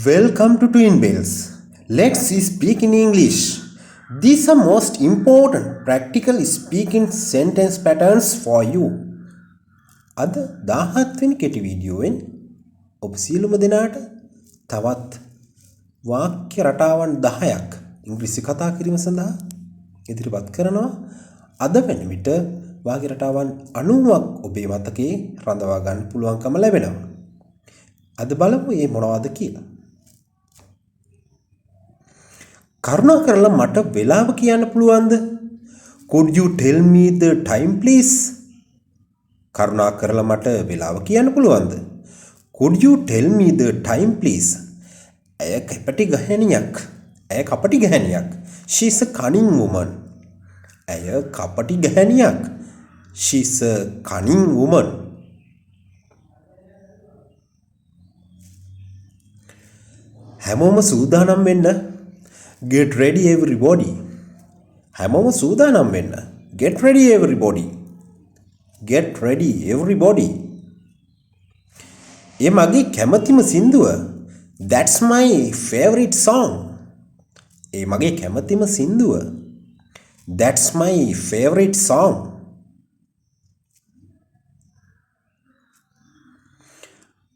Welcome to TWINBELLS. Let's speak in English. These are most important practical speaking sentence patterns for you. අද 17 වෙනි කෙටි වීඩියෝවෙන් ඔබ සියලුම දෙනාට තවත් වාක්‍ය රටාවන් 10ක් ඉංග්‍රීසි කතා කිරීම සඳහා ඉදිරිපත් කරනවා. අද වෙන විට වාක්‍ය රටාවන් 90ක් ඔබේ මතකයේ රඳවා ගන්න පුළුවන්කම ලැබෙනවා. අද බලමු මේ මොනවද කියලා. කරුණා කරලා මට වෙලාව කියන්න පුළුවන්ද? Could you tell me the time please? කරුණා කරලා මට වෙලාව කියන්න පුළුවන්ද? Could you tell me the time please? ඇය කපටි ගහණියක්. ඇය කපටි ගහණියක්. She is a cunning woman. ඇය කපටි ගහණියක්. She is a cunning woman. හැමෝම සූදානම් වෙන්න. Get ready everybody. හැමෝම සූදානම් වෙන්න. Get ready everybody. Get ready everybody. ඒ මගේ කැමතිම සින්දුව. That's my favorite song. ඒ මගේ කැමතිම සින්දුව. That's my favorite song.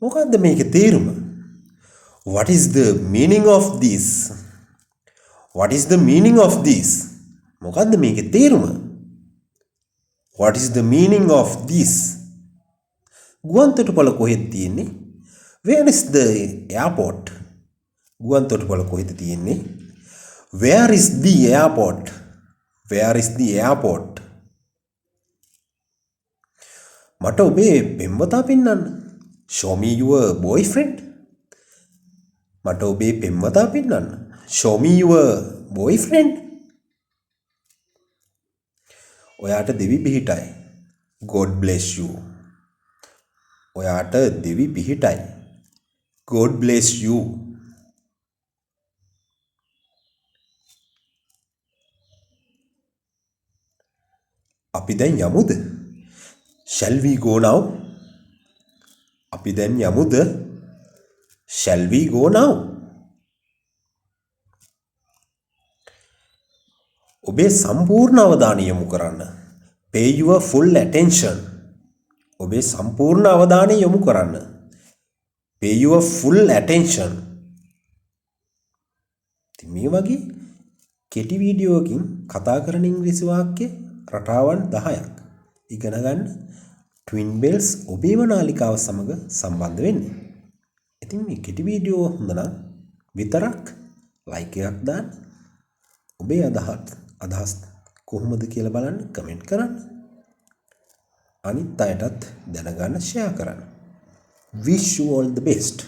මොකද්ද මේකේ තේරුම? What is the meaning of this? What is the meaning of this? මොකද්ද මේකේ තේරුම? What is the meaning of this? ගුවන් තොටුපළ කොහෙද තියෙන්නේ? Where is the airport? ගුවන් තොටුපළ කොහෙද තියෙන්නේ? Where is the airport? Where is the airport? මට ඔබේ පෙම්වතා පෙන්වන්න. Show me your boyfriend. මට ඔබේ පෙම්වතා පෙන්වන්න. Show me your boyfriend. ඔයාට දෙවි පිහිටයි. God bless you. ඔයාට දෙවි පිහිටයි. God bless you. අපි දැන් යමුද? Shall we go now? අපි දැන් යමුද? Shall we go now? ඔබේ සම්පූර්ණ අවධානය යොමු කරන්න. Pay your full attention. ඔබේ සම්පූර්ණ අවධානය යොමු කරන්න. Pay your full attention. මේ වගේ කෙටි වීඩියෝකින් කතා කරන ඉංග්‍රීසි වාක්‍ය රටාවන් 10ක් ඉගෙන ගන්න TWINBELLS ඔබේම නාලිකාව සමග සම්බන්ධ වෙන්න. ඉතින් මේ කෙටි වීඩියෝ හොඳ නම් විතරක් ලයික් එකක් දාන්න. ඔබේ අදහස් කොහොමද කියලා බලන්න කමෙන්ට් කරන්න. අනිත් අයටත් දැනගන්න ෂෙයා කරන්න. Wish you all the best.